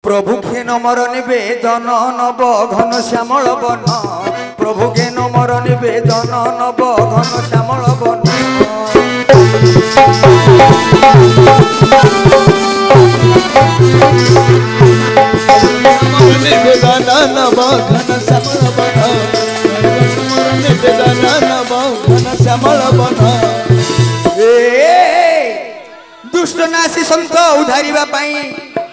प्रभु के नमर निवेदन नव घन श्यामल बन प्रभु के नमर निवेदन नव घन श्यामल बन निवेदन नव घन श्यामल बन निवेदन नव घन श्यामल बन दुष्ट नासी संत उधारिबा पाई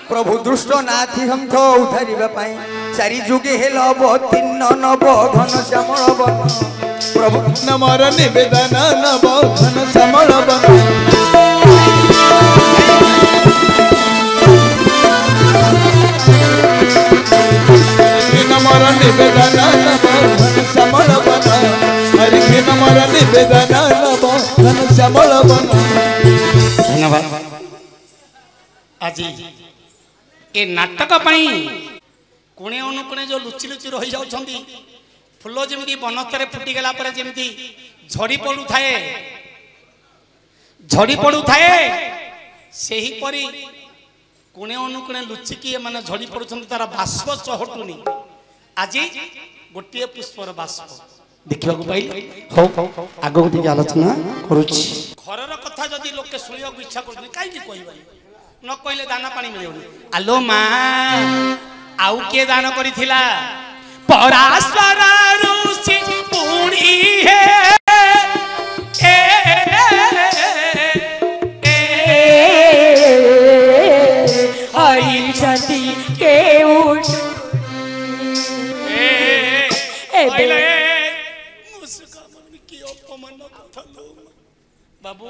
प्रभु दुष्ट नाथी संत उधारिबा पाई चारि जुगे हेल अवतीर्ण नव घन श्यामल बन प्रभु नमर निवेदन नव घन श्यामल बन नमर निवेदन नव घन श्यामल बन हरि के नमर निवेदन नव घन श्यामल बन। धन्यवाद। आज ए नाटक पाई कोणे अनुकोणे जो लुचि लुचि रही जाउछंदी फुल जेमती बनस्तरे फुटी गला पर जेमती झड़ी पड़ू थाए सेही परी कोणे अनुकोणे लुचिकी माने झड़ी पड़ुछंदी तार बाष्प चहटुनी आज गोटे पुष्पर बाष्प देखा पाइल हो आग को आलोचना करुच्ची घर कथा जदि लोके शुणा इच्छा कर कहीं कहबानी न कहले दाना पानी मिले आलो माँ आउ किए दान करिथिला पराशर ऋषि पुणी हे हरि छति के उठ बाबू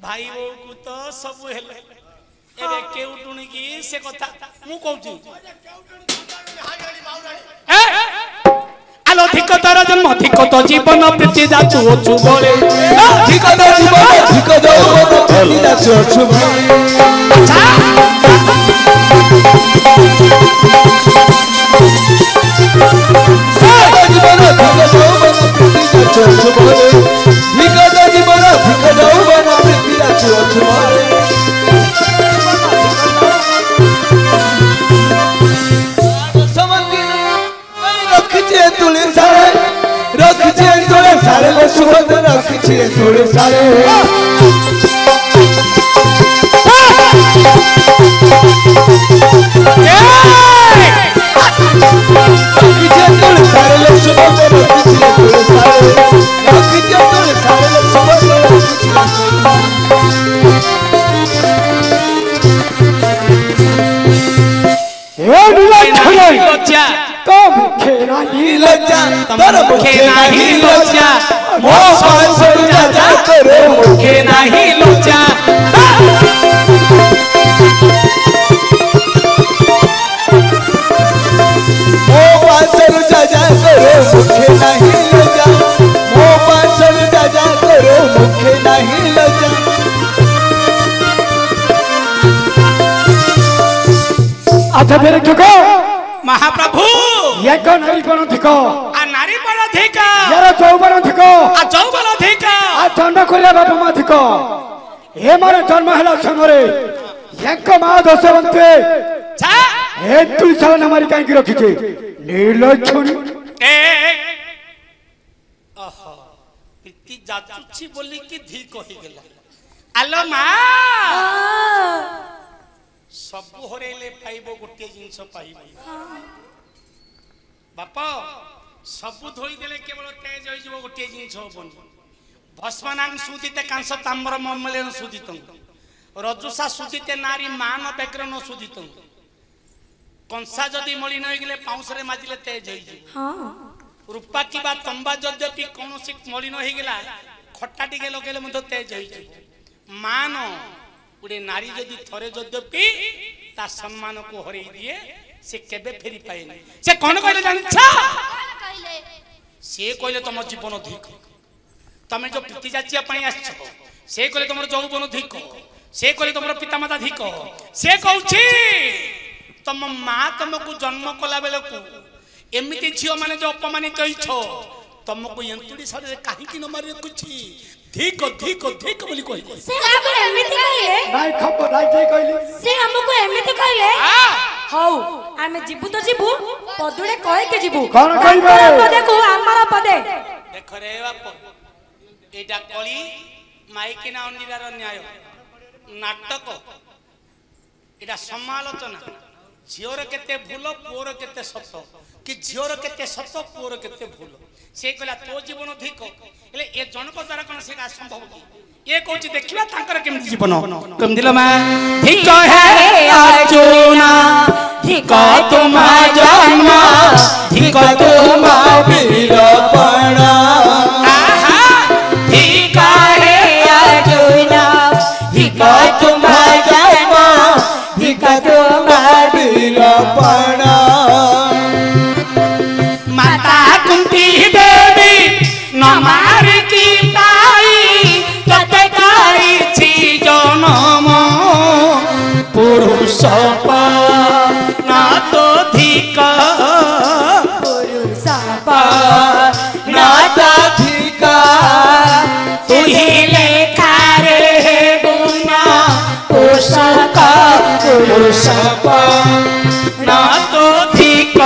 भाई वो को तो सब हेले एरे के उठुनी की से कथा मु कहूची आलो ठीक तार जन्म ठीक तो जीवन प्रीति जाचु ओछु बोले ठीक तो जीवन ठीक तो प्रीति जाचु ओछु बोले जीवन ठीक तो ओछु बोले ठीक तो जीवन ठीक तो प्रीति जाचु ओछु बोले तुले सारे रखिए तुले सारे लो सुगंध रखिए तुले सारे रखिए तुले सारे लो सुगंध रखिए तुले सारे रखिए तुले सारे लो सुगंध रखिए मुखे नाही लज्जा तर मुखे नाही लज्जा मो पांसर जा करे मुखे नाही लज्जा मो पांसर जा करे मुखे नाही लज्जा मो पांसर जा करे मुखे नाही लज्जा अच्छा मेरे क्यों महाप्रभु ये कौन नारी पण अधिक आ नारी पण अधिक यार चौबन अधिक आ चौबन अधिक आ दंड करिया बाबा मा अधिक हे मारे जन्म हला समरे यक मा दशवंते छा हे तुलसा नमारी काई की रखिचे नीलछुन ए आहा प्रीति जाचुची बोली की धी कहि गेला आलो मा सब हरेले पाइबो गोटे जिंस पाइबो बापा सब धोई देले केवल तेज होई जबो गोटे जिंस होबन भस्मनांग सुदिते कांस ताम्र ममलेन सुदितं रजुसा सुदिते नारी मान बेग्रन सुदितं कंसा जदि मळी नई गेले पाउसरे माजिले तेज होई जे हां रूपा की बा तंबा यद्यपि कोनोसी मळी नई गेला खट्टा टिके लगेले मध तेज होई जे मान उडे नारी जदि थरे यद्यपि ता सम्मान को हरई दिए से केबे फेरी पाएनी से कोन कहले जानछा कहले से कहले तुम जीवन धिक तमे जो प्रीति जाचिया पई आछो से कहले तुमर जौवन धिक से कहले तुमर पितामाता धिक से कहउछि तुम मां तुमको जन्म कला बेले को एमिति झियो माने जो अपमानित कहिछो तुमको यंतुडी सरे काहे कि न मारे कुछि धिक धिक धिक बोली कहले से हमको एमिति कहले नाइ खप नाइ ठीक कहली से हमको एमिति कहले ହଉ ଆମେ ଯିବୁ ତ ଯିବୁ ପଦୁଡେ କହିକି ଯିବୁ କଣ କହିବେ? ତାଙ୍କର ପଦେ କୁ ଆମର ପଦେ ଦେଖ ରେ ବାପ ଏଇଟା କଳି ମାଇକିନା ଅଣ୍ଡିରାର ନ୍ୟାୟ ନାଟକ ଏଇଟା ସମାଲୋଚନା ଝିଅର କେତେ ଭୁଲ ପୁଅର କେତେ ସତ କି ଝିଅର କେତେ ସତ ପୁଅର କେତେ ଭୁଲ ସେ କହିଲା ତୋ ଜୀବନ ଧିକ ହେଲେ ଏ ଜଣକ ଦ୍ୱାରା କଣ ସେଇଟା ସମ୍ଭବ କି ये कौची देखिबा तांकर केमति जीवन केमति ल मा धिक है अर्जुना धिक तुम जन्म धिक तुम वीरपण आहा धिक है अर्जुना धिक तुम जन्म धिक तुम वीरपण माता कुंती देवी न मार की पाई कते कारी छी जनम पुरुष ना तो धिक पुरुष ना तो धिका तू ही लेखा रे गुना पोषक पुरुष ना तो धिक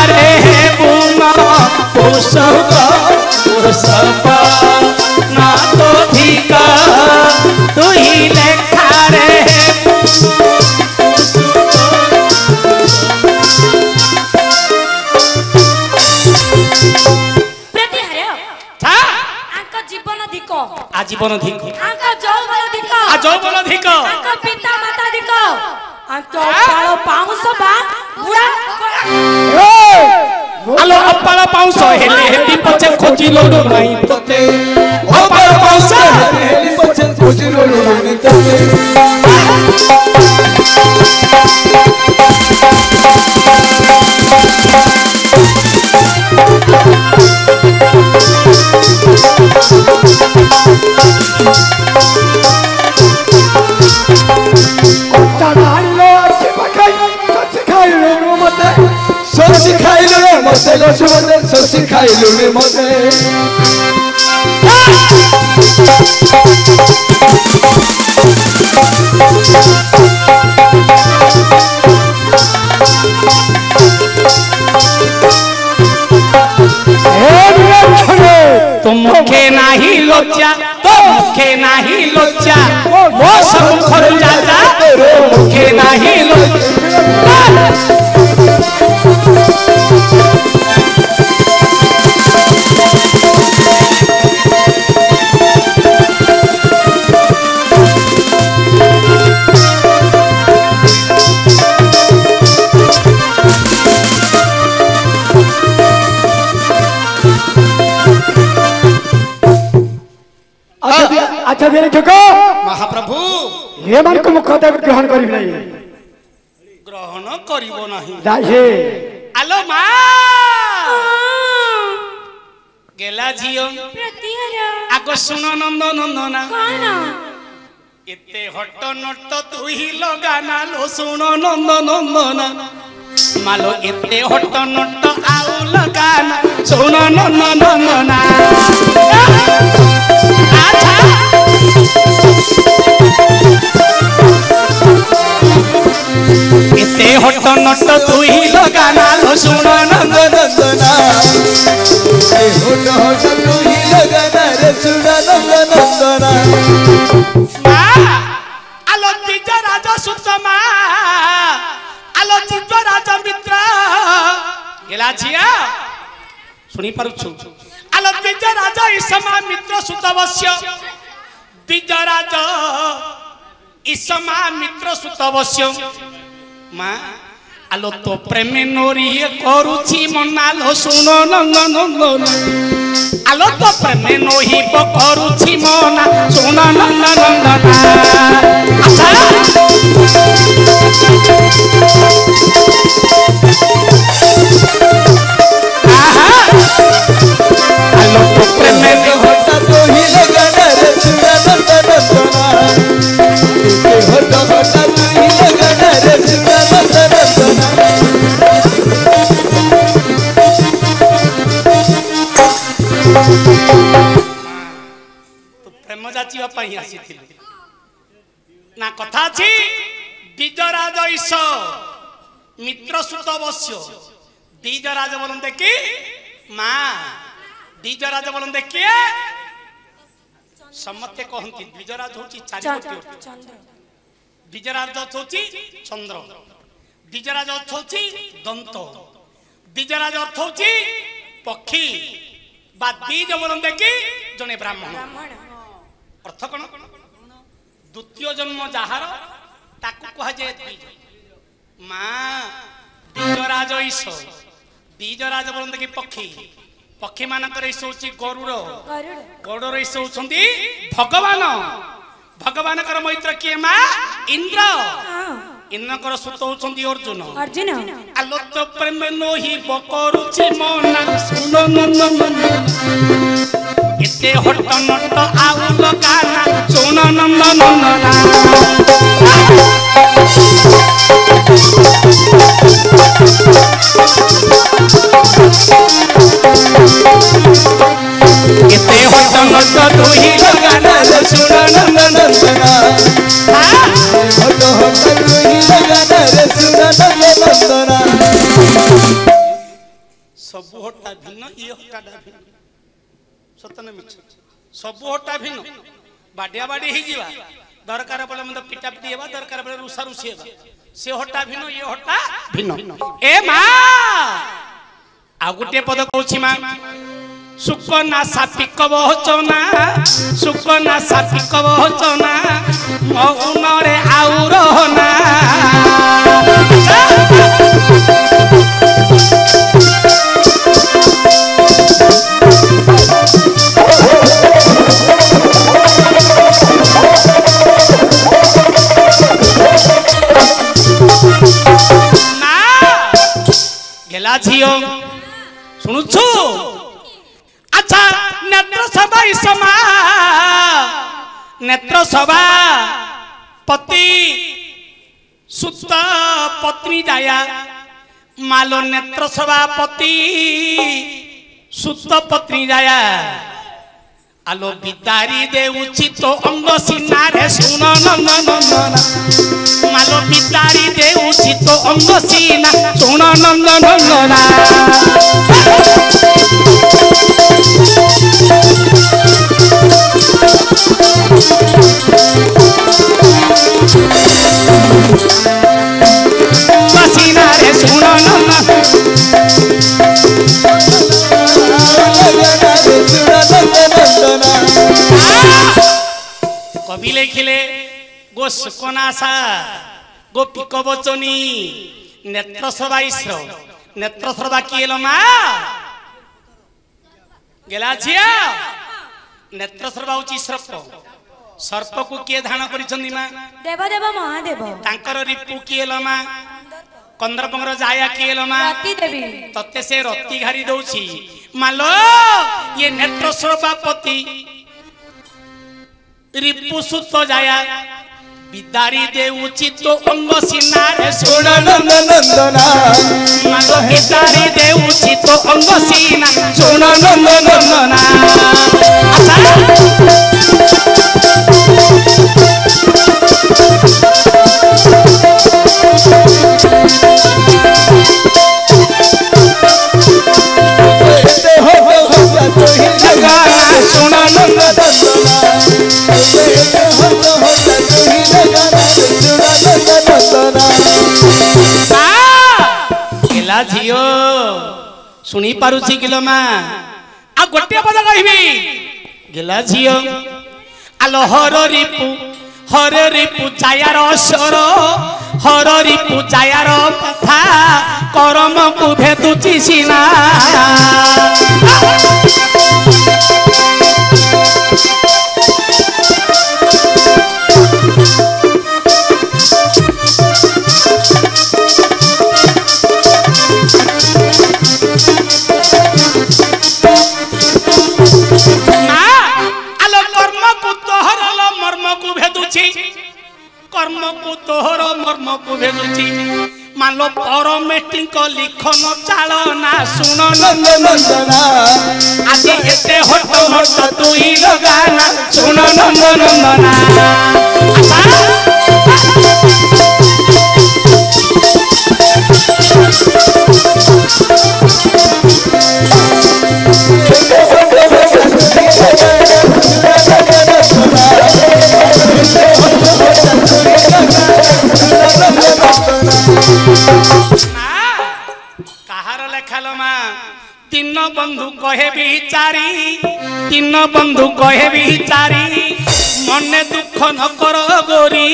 रे गुना पोषक पुरुष ना तो धिक तू ही लेखा रे प्रतिहार्य था आंक जीवन धिक आजीवन धिक आंक यौवन धिक आ जौवन धिक आंक पिता माता धिक आंक पाळ पाउस बा बुढा आलो अपाळ पाउस हेले हेली पछे खोजी लोडो नाही तते अपाळ पाउस हेली पछे खोजी लोडो नाही तते ससी खाइलु रे मते गछु मते ससी खाइलु रे मते तुम मुखे नाही लोचा तो मुखे नाही लोचा वो सब मुखर जाता मुखे नाही लोचा अच्छा देने ठको महाप्रभु हे मन को मुख देव ग्रहण करी नहीं ग्रहण करिबो नाही जाहे आलो मा गेला झियो प्रतिहार्य आगो सुन नंद नंदना कोन एते हट नट तू ही लगाना लो सुन नंद नंदना मालो एते हट नट आउ लगाना सुन नंद नंदना अच्छा एते हट नट तू ही लगाना लो सुन नंद नंदना ए होट होट तू ही लगना रे सुना नंदना आलो तिज राजा सुतमा आलो तिज राजा मित्र गेला छिया सुनी पारुछु आलो तिज राजा इसमा मित्र सुतवश्य तिज राजा इसमा मित्र सुतवश्य मा आलो तो प्रेमे नोरी करूछि मनालो सुनो नंदन नंदन आलो तो प्रेमे नोही करूछि मना सुनो नंदन नंदन आशा आहा आलो तो प्रेमे होट तू ही लगना रे सुना नंदना होट होट तू ही लगना रे सुना नंदना ପ୍ରେମ ଯାଚିବା ପାଇଁ ଆସିଥିଲେ ନା କଥା ଅଛି ଦ୍ୱିଜରାଜ ଈଶ ମିତ୍ର ସୁତ ବସ୍ୟ ଦ୍ୱିଜରାଜ ବୋଲନ୍ତେ କି ମା ଦ୍ୱିଜରାଜ ବୋଲନ୍ତେ କିଏ ସମସ୍ତେ କହନ୍ତି ଦ୍ୱିଜରାଜ ହଉଛି ଚାରିପତି ଦ୍ୱିଜରାଜ ହଉଛି ଚନ୍ଦ୍ର ଦ୍ୱିଜରାଜ ଅର୍ଥ ହଉଛି ଦନ୍ତ ଦ୍ୱିଜରାଜ ଅର୍ଥ ହଉଛି ପକ୍ଷୀ বা দ্বিজ বলতে কি জনে ব্রাহ্মণ অর্থ কোন দ্বিতীয় জন্ম যাহার তাকু কহা যায় দ্বিজ মা দ্বিজরাজ ঈশ দ্বিজরাজ বলতে কি পক্ষী পক্ষী মানকর ঈশ হচ্ছে গরুড় গরুড় ঈশ হচ্ছেন ভগবান ভগবানকর মৈত্র কিଏ মা ইন্দ্র ইন্দ্রকর সুত হচ্ছেন অর্জুন অর্জুন আলোত প্রেম নহি বকরুছি মনা শুনো নন্দন এতে হট নট আউ লগানা শুনো নন্দন এতে হট নট তুই লগানা শুনো নন্দন सबु हट्टा भिन्न ये हट्टाटा भिन्न सतने मिछ सबु हट्टा भिन्न बाडिया बाडी ही जीवा दरकार पड़े मतलब पिटा पिटी हेबा दरकार पड़े रुसा रुसी हेबा से हट्टा भिन्न ये हट्टा भिन्न ए मा आ गुटे पद कहूची मा सुकना सापिक बहचना सुकना सापिक बहचना मौन रे आउ रहना गेला झियो सुनुछु अच्छा नेत्र सभा समा नेत्र सभा पति सुत पत्नी जाया मालो नेत्र सभा पति सुत पत्नी जाया आलो बिदारी दे उचित अंग सिनारे सुन नंदन मालो बिदारी दे उचित अंग सिना सुन नंदन सिनारे सुन कवि लिखिले गो सुकनासा गो पिक बचनी नेत्र सभा ईश्र नेत्र सभा किए मा गेला झिया नेत्र सभा हूँ सर्प सर्प को किए धान कर देवदेव महादेव तांकर रिपु किए मा कंदरपंगर जाया किए मा तते से रत्ती घारी दौची मालो ये नेत्र सभापति रिपु सुत जाया बिदारी दे उचित अंग सिनारे सुन नंदना मालो बिदारी दे उचित अंग सिना सुन नंदना सुन गेला झियो शुणी पारुछि किलो मा आ गोटे पद कहबी गेला झियो आलो हर रिपु जायार असर हर रिपु जायार कथा करम को भेदुछि सिना कर्म को तोहर मर्म को भेदुछि मानो परमेटिक लिखन चालना सुन नंदना आज एते हट हट तुई लगाना सुन ନନ୍ଦନା କାହାର ଲେଖାଲ ମା ତିନ ବନ୍ଧୁ କହେ ବିଚାରି ତିନ ବନ୍ଧୁ କହେ ବିଚାରି ମନେ ଦୁଃଖ ନ କର ଗୋରି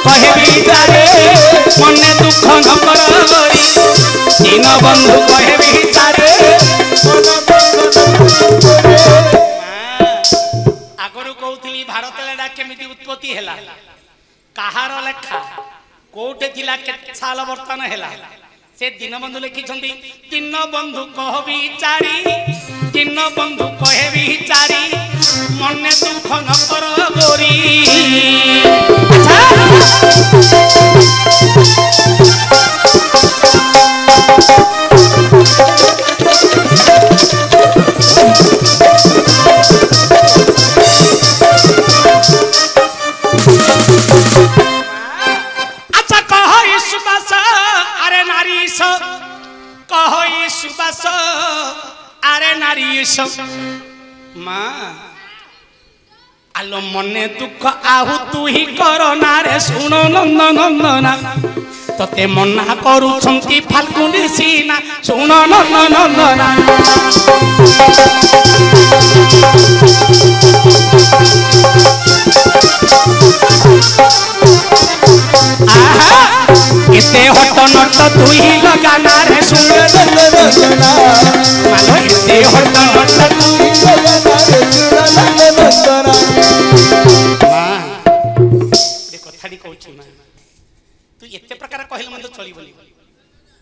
କହେ ବିଚାରେ ମନେ ଦୁଃଖ ନ କର ଗୋରି ତିନ ବନ୍ଧୁ କହେ ବିଚାରେ ଆଗରୁ କହୁଥିଲି ଭାରତ ଲେଖା କେମିତି ଉତ୍ପତ୍ତି ହେଲା କାହାର ଲେଖା କୋଉଠି ଥିଲା କେତେ ସାଲ ବର୍ତ୍ତମାନ ହେଲା ସେ ଦୀନବନ୍ଧୁ ଲେଖିଛନ୍ତି ତିନ ବନ୍ଧୁ କହ ବିଚାରି ତିନ ବନ୍ଧୁ କହେ ବିଚାରି ମନେ ଦୁଃଖ ନ କର ଗୋରି আচ্ছা কহ সুবাস আরে নারী কহ সুবাস আরে নারী মা আলো মনে দুঃখ আহু তুই কর না রে শুণ নন্দ নন্দনা তোতে মনা করুছন্তি ফাল্গুনি সিনা শুণ নন্দ নন্দনা আহা এতে হট নট তুই লগানা রে শুণ নন্দনা মালো এতে হট নট তুই লগানা রে শুণ নন্দনা মা এ কথাটি কইছি মা তুই এতে প্রকার কহিলে মতে চলিবনি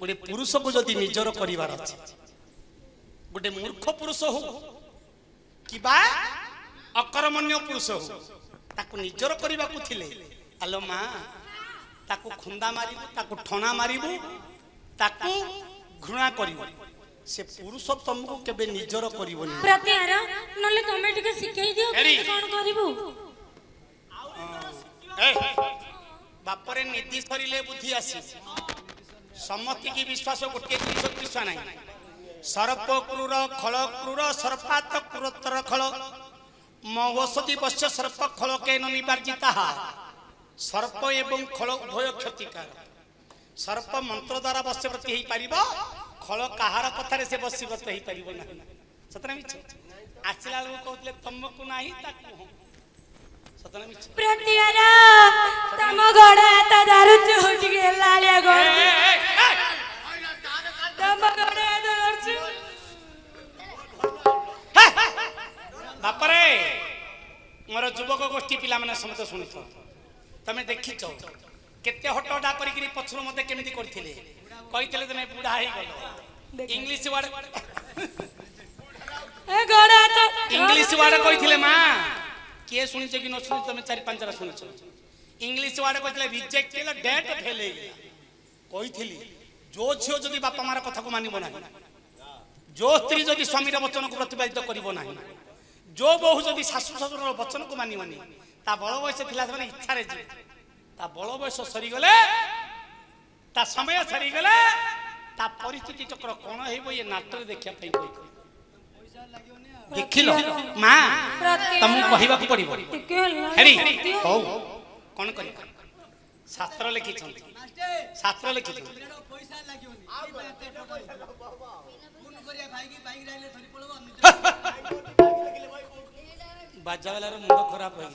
গোটে পুরুষকে যদি নিজর করিবার আছে গোটে মূর্খ পুরুষ হো কিবা অকর্মণ্য পুরুষ হো তাকে নিজর করিবাকু থিলে আলো মা তাকে খুন্দা মারিবু তাকে ঠনা মারিবু তাকে ঘৃণা করিবু সে পুরুষ তমকু কেবে নিজর করিবনি প্রত্যাহার নলে তুমি টিকে শিখাই দিও কোন করিবু বাপরে নিধি সরিলে বুদ্ধি আসি সমস্তি কি বিশ্বাস গোটে জিনিস বিশ্বাস নাই সর্প ক্রূর খল ক্রূর সর্পাত ক্রূরতর খল মহৌষধি বশ্য সর্প খল কেন নিবার্জিতা সর্প এবং খল উভয় ক্ষতিকার সর্প মন্ত্র দ্বারা বশবর্তী হয়ে পারিব খল কাহার কথারে সে বশবর্তী হয়ে পারিব না সতনা মিছ আসিলা লোক কହୁଥିଲେ তমকু নাই তাকু সতনা মিছ প্রত্যাহার তম গড় হাত দারুচ হটি গেলালিয়া গড় তম গড় হাত দারুচ বাপরে মোর যুবক গোষ্ঠী পিলা মানে সমস্ত শুনিছ তুমি দেখিছ কেতে হটডা করিকি পছর মতে কেমিতি করছিলে কইতলে তুমি বুড়া হই গল ইংলিশ ওয়ার্ড এ গড় হাত ইংলিশ ওয়ার্ড কইছিলে মা কে শুনিছ কি ন শুনি তুমি চারি পাঁচটা শুনিছ ইংলিশ ওয়ার্ড কইতলে রিজেক্টেড ডেট ফেল হই গলা কইছিলি जो झियो जदि बापा मार कथा को मानिबो ना जो स्त्री जदि स्वामी वचन को प्रतिपादित करिबो ना जो बहु जदि सासु ससुर वचन को मानिबनी ता बड़ बयस थिला माने इच्छा रे जी ता बड़ बयस सरी गले ता समय सरी गले ता परिस्थिति चक्र कोन हेबो ये नाटक देखिया पई कोइ देखिलो मां तम कहिबा को पड़िबो हेरी हो कोन करि शास्त्र लिखि छथि शास्त्र लिखि पैसा लागियोनी बाजा वाला रो मुंड खराब हो गया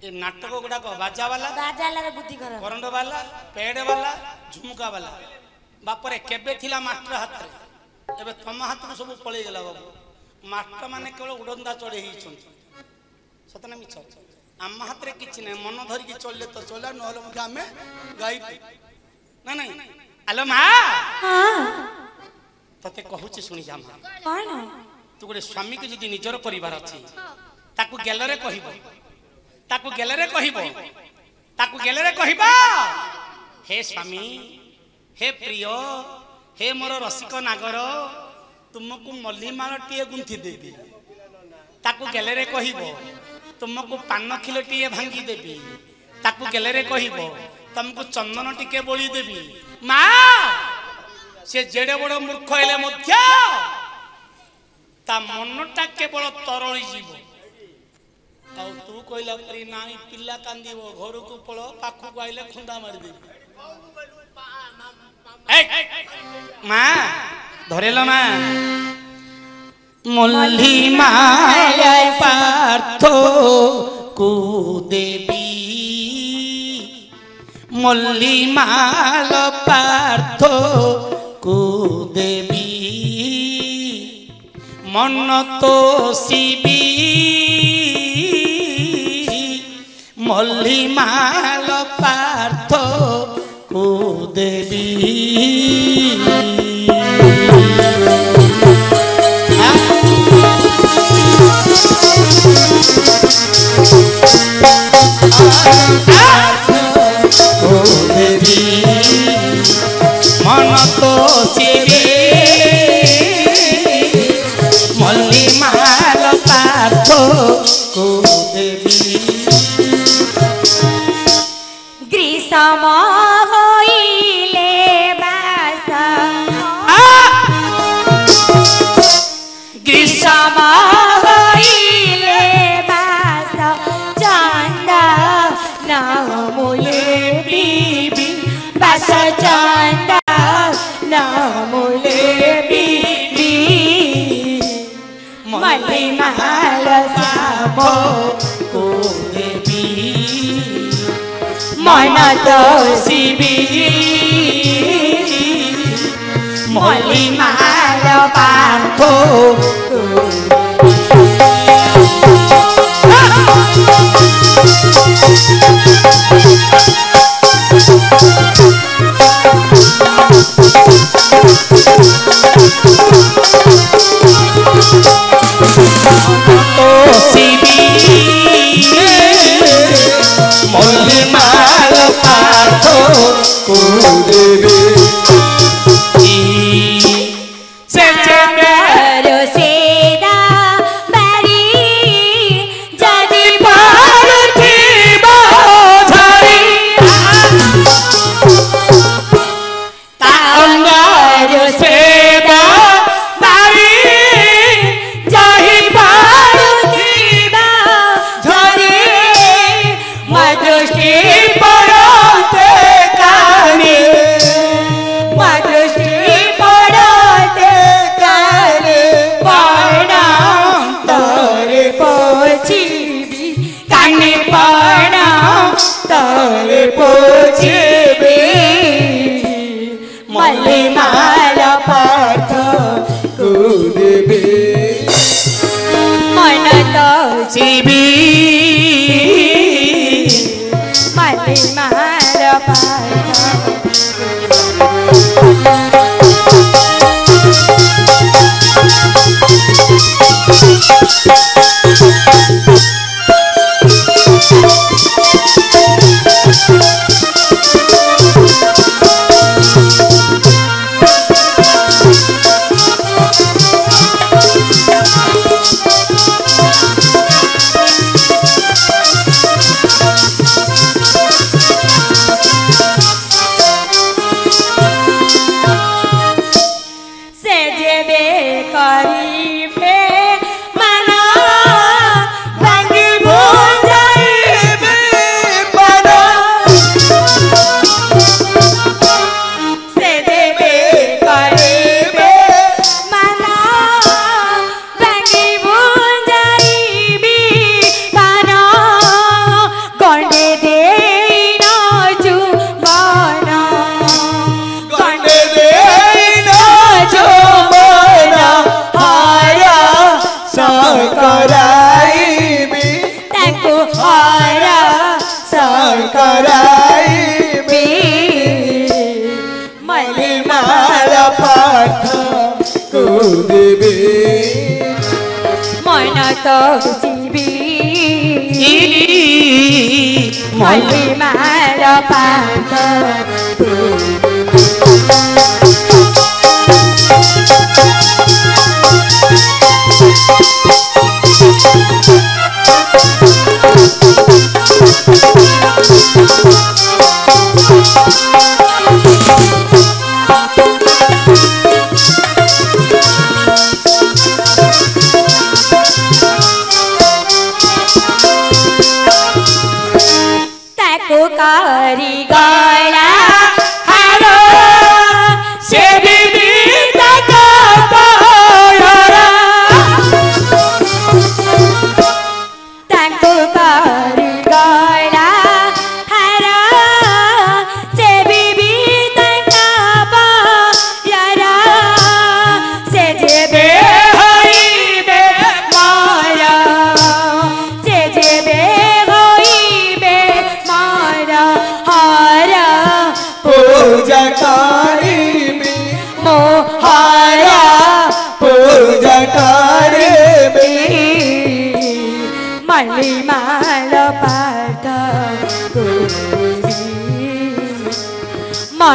ए नाटक गुडा को बाजा वाला रे बुद्धि खराब करंट वाला पेड़ वाला झुमका वाला बापरे केबे थिला मास्टर हाथ रे एबे तम हाथ रो सब पळे गेला बाबू मास्टर माने केवल उडंदा चढ़े ही छथि सतना मिछ आम हाथ रे किछि नै मन धरि कि चलले तो चला नहले मते आमे गाई ना नहीं हेलो मां हां तते कहूची सुनी जा मां कोन तू गोटे स्वामी के जदि निजर परिवार अछि ताकू गेलरे कहिबो ताकू गेलरे कहिबो ताकू गेलरे कहिबो हे हे प्रिय हे मोर रसिक नागर तुमको मल्लीमालटीए गुंथि देवी ताकू गेलेरे कहिब तुमको पान खिलटीए भांगी देवी ताकू गेलेरे कहिब तुमको चंदन टिके बोली देवी माँ से जेड़े बड़ मूर्ख हेले मध्य ता मनटा केवल तरली जीव आ तू कहला परी नाई पिल्ला कांदीब घर को पळ पाखु आइले खुंदा मारी देवी माँ धरेल माँ मल्ली माल पार्थ को देवी मल्ली माल पार्थ को देवी मन तो शिवी मल्ली माल पार्थ को देवी मन तो शिवी मल्ली माल पार्थ को देवी ग्रीष्म होइले बास ग्रीष्म होइले बास चंद नामुले बीबी बास चंद नामुले बीबी मल्ली माल साम को देवी मन तो शिवी मल्ली माल पार्थ तो शिवी मल्ली माल पार्थ को देवी से रो सेदा बारी जदि पड़ुथिब झरी ता अंगारो सेदा बारी जहि पड़ुथिब झरी मदृष्टि पड़ते काने मदृष्टि पड़ते काने पड़ाम तोरे पोछिबी काने पड़ाम तोरे पोछिबी मल्ली माल पार्थ को देवी मन तो शिवी मल्ली माल पार्थ से जेबे करीबे मना भांगी भूल जाइबे बना से जेबे करीबे मना भांगी भूल जाइबे बना गंडे दे ना जू बना गंडे दे कराइबी ताको हरा कराइबी मल्ली माल पार्थ को देवी मन तो शिवी मल्ली माल पार्थ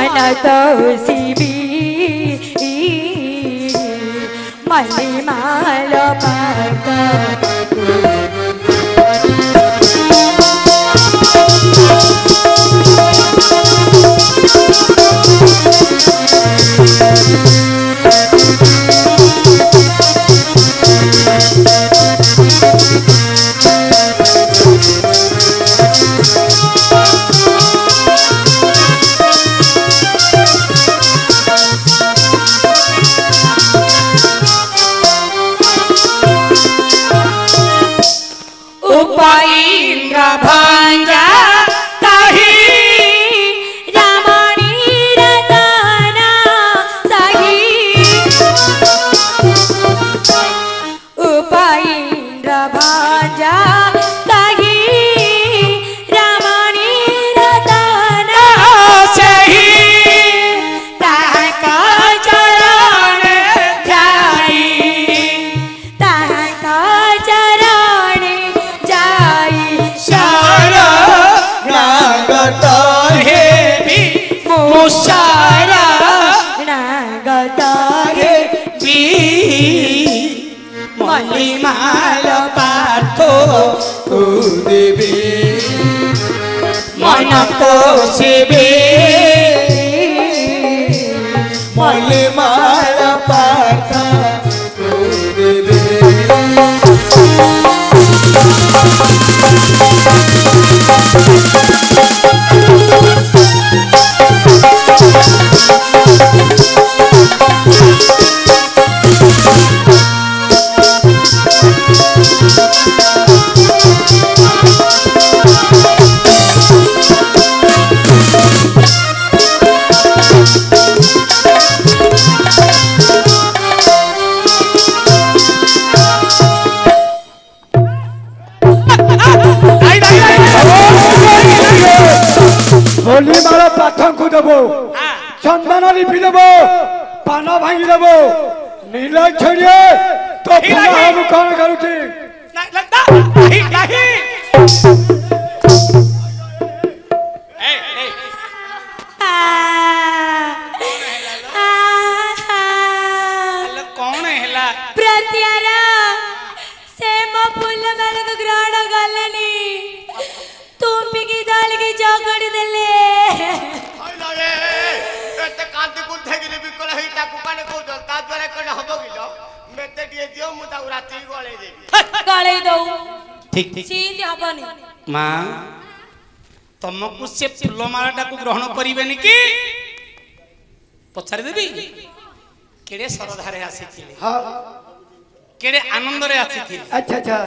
मन तो शिवी मली माल पात उपाइन्द्र भांजा ताही रामणी रतना सही उपाइन्द्र भांजा ताही रामणी रतना सही ताका चरण ध्याई ताका चरण मुसारा नागता हे भी मलिमाल पार्थो तू देवी मन तो शिवे मलिमाल पार्थ तू देवी होली मारो पाथर को देबो चंदन लिपि देबो पान भांगी देबो नील छड़िए तो हम कौन करूची लगता नहीं नहीं कौन है प्रत्यारा से मो फूल वाले को ग्रहण गलनी तू पिकी दाल की चौकड़ी देले एते कांति कुंठे गिरे बिकल हेई ताकू काने को ता द्वारा कने हबो किलो मेते दिए दियो मु ता राती गळे देबी गळे दऊ ठीक ठीक सीधी हबनी मां तुमको से फूलमालाटा को ग्रहण करिवेनी कि पछारी देबी केड़े सरधारे आसी थिले हां केड़े आनंद रे आसी थिले अच्छा अच्छा